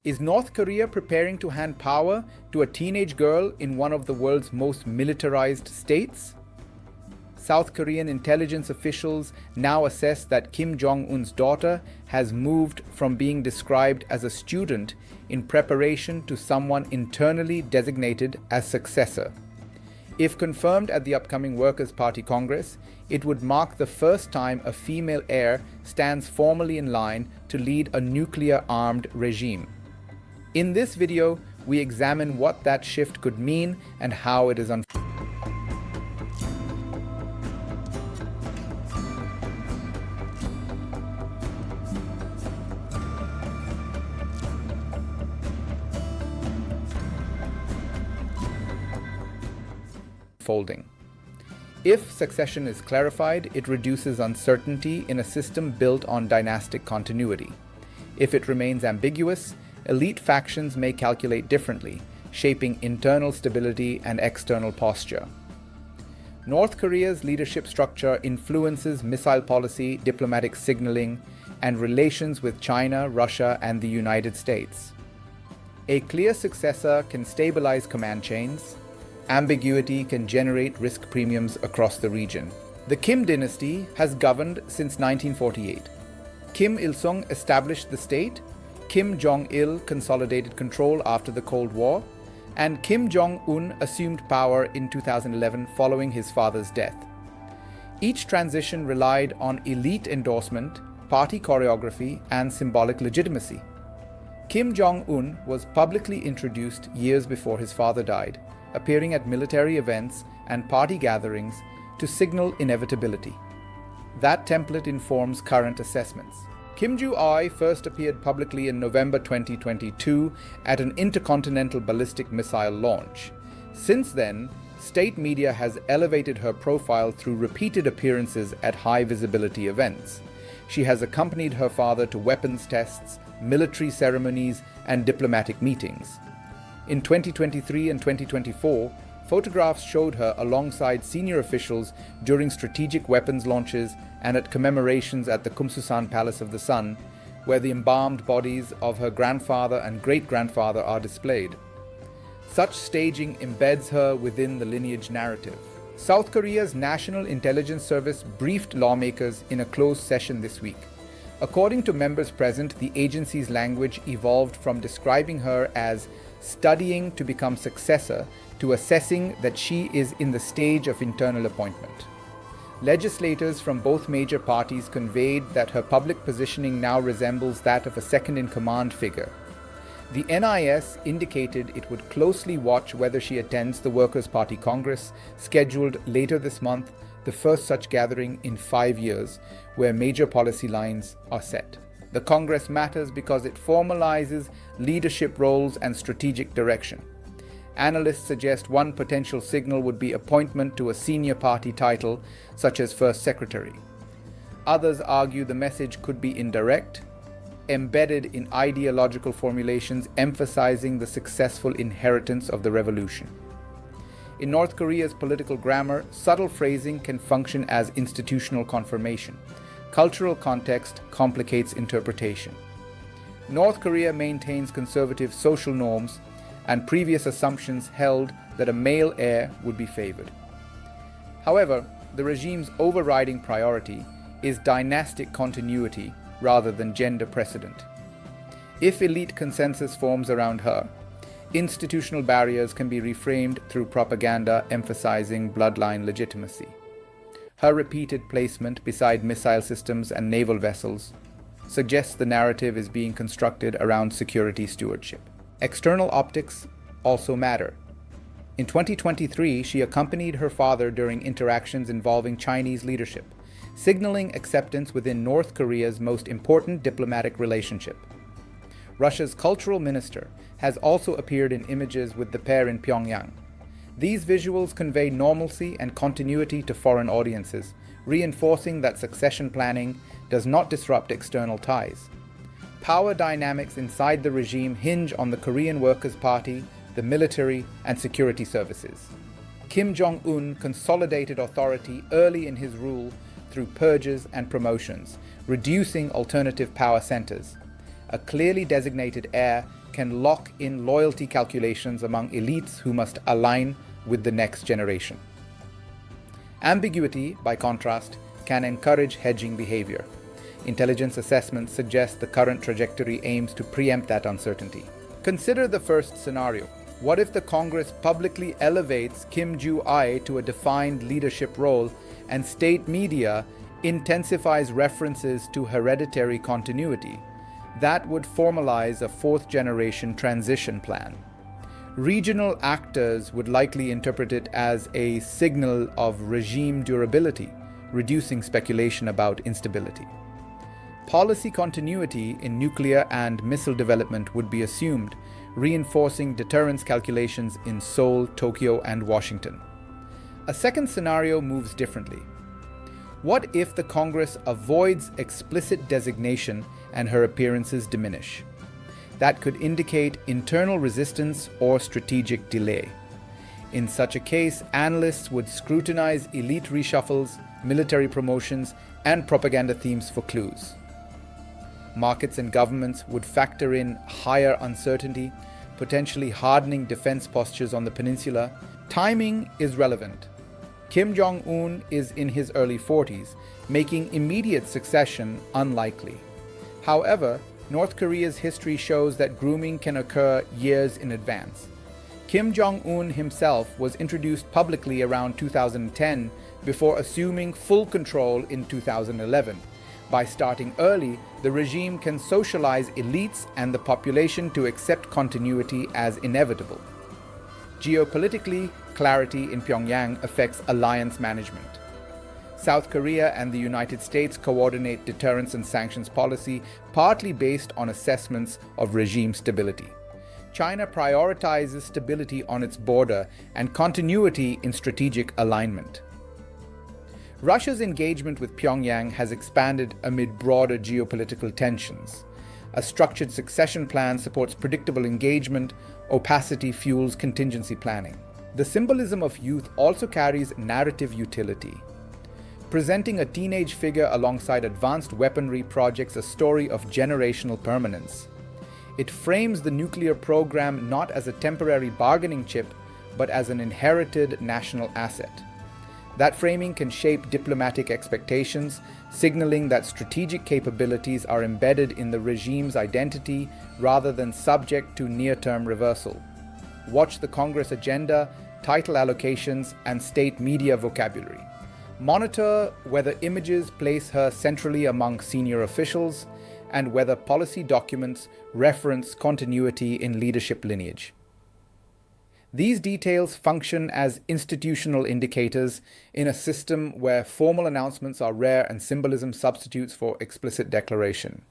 Is North Korea preparing to hand power to a teenage girl in one of the world's most militarized states? South Korean intelligence officials now assess that Kim Jong Un's daughter has moved from being described as a student in preparation to someone internally designated as successor. If confirmed at the upcoming Workers' Party Congress, it would mark the first time a female heir stands formally in line to lead a nuclear-armed regime. In this video, we examine what that shift could mean and how it is unfolding. If succession is clarified, it reduces uncertainty in a system built on dynastic continuity. If it remains ambiguous, elite factions may calculate differently, shaping internal stability and external posture. North Korea's leadership structure influences missile policy, diplomatic signaling, and relations with China, Russia, and the United States. A clear successor can stabilize command chains. Ambiguity can generate risk premiums across the region. The Kim dynasty has governed since 1948. Kim Il-sung established the state, Kim Jong-il consolidated control after the Cold War, and Kim Jong Un assumed power in 2011 following his father's death. Each transition relied on elite endorsement, party choreography, and symbolic legitimacy. Kim Jong Un was publicly introduced years before his father died, appearing at military events and party gatherings to signal inevitability. That template informs current assessments. Kim Joo-I first appeared publicly in November 2022 at an intercontinental ballistic missile launch. Since then, state media has elevated her profile through repeated appearances at high-visibility events. She has accompanied her father to weapons tests, military ceremonies, and diplomatic meetings. In 2023 and 2024, photographs showed her alongside senior officials during strategic weapons launches and at commemorations at the Kumsusan Palace of the Sun, where the embalmed bodies of her grandfather and great-grandfather are displayed. Such staging embeds her within the lineage narrative. South Korea's National Intelligence Service briefed lawmakers in a closed session this week. According to members present, the agency's language evolved from describing her as studying to become successor to assessing that she is in the stage of internal appointment. Legislators from both major parties conveyed that her public positioning now resembles that of a second-in-command figure. The NIS indicated it would closely watch whether she attends the Workers' Party Congress, scheduled later this month, the first such gathering in 5 years, where major policy lines are set. The Congress matters because it formalizes leadership roles and strategic direction. Analysts suggest one potential signal would be appointment to a senior party title, such as First Secretary. Others argue the message could be indirect, embedded in ideological formulations emphasizing the successful inheritance of the revolution. In North Korea's political grammar, subtle phrasing can function as institutional confirmation. Cultural context complicates interpretation. North Korea maintains conservative social norms, and previous assumptions held that a male heir would be favored. However, the regime's overriding priority is dynastic continuity rather than gender precedent. If elite consensus forms around her, institutional barriers can be reframed through propaganda emphasizing bloodline legitimacy. Her repeated placement beside missile systems and naval vessels suggests the narrative is being constructed around security stewardship. External optics also matter. In 2023, she accompanied her father during interactions involving Chinese leadership, signaling acceptance within North Korea's most important diplomatic relationship. Russia's cultural minister has also appeared in images with the pair in Pyongyang. These visuals convey normalcy and continuity to foreign audiences, reinforcing that succession planning does not disrupt external ties. Power dynamics inside the regime hinge on the Korean Workers' Party, the military, and security services. Kim Jong Un consolidated authority early in his rule through purges and promotions, reducing alternative power centers. A clearly designated heir can lock in loyalty calculations among elites who must align with the next generation. Ambiguity, by contrast, can encourage hedging behavior. Intelligence assessments suggest the current trajectory aims to preempt that uncertainty. Consider the first scenario. What if the Congress publicly elevates Kim Ju-I to a defined leadership role and state media intensifies references to hereditary continuity? That would formalize a fourth-generation transition plan. Regional actors would likely interpret it as a signal of regime durability, reducing speculation about instability. Policy continuity in nuclear and missile development would be assumed, reinforcing deterrence calculations in Seoul, Tokyo, and Washington. A second scenario moves differently. What if the Congress avoids explicit designation and her appearances diminish? That could indicate internal resistance or strategic delay. In such a case, analysts would scrutinize elite reshuffles, military promotions, and propaganda themes for clues. Markets and governments would factor in higher uncertainty, potentially hardening defense postures on the peninsula. Timing is relevant. Kim Jong Un is in his early 40s, making immediate succession unlikely. However, North Korea's history shows that grooming can occur years in advance. Kim Jong Un himself was introduced publicly around 2010 before assuming full control in 2011. By starting early, the regime can socialize elites and the population to accept continuity as inevitable. Geopolitically, clarity in Pyongyang affects alliance management. South Korea and the United States coordinate deterrence and sanctions policy, partly based on assessments of regime stability. China prioritizes stability on its border and continuity in strategic alignment. Russia's engagement with Pyongyang has expanded amid broader geopolitical tensions. A structured succession plan supports predictable engagement, opacity fuels contingency planning. The symbolism of youth also carries narrative utility. Presenting a teenage figure alongside advanced weaponry projects a story of generational permanence. It frames the nuclear program not as a temporary bargaining chip, but as an inherited national asset. That framing can shape diplomatic expectations, signaling that strategic capabilities are embedded in the regime's identity rather than subject to near-term reversal. Watch the Congress agenda, title allocations, and state media vocabulary. Monitor whether images place her centrally among senior officials and whether policy documents reference continuity in leadership lineage. These details function as institutional indicators in a system where formal announcements are rare and symbolism substitutes for explicit declaration.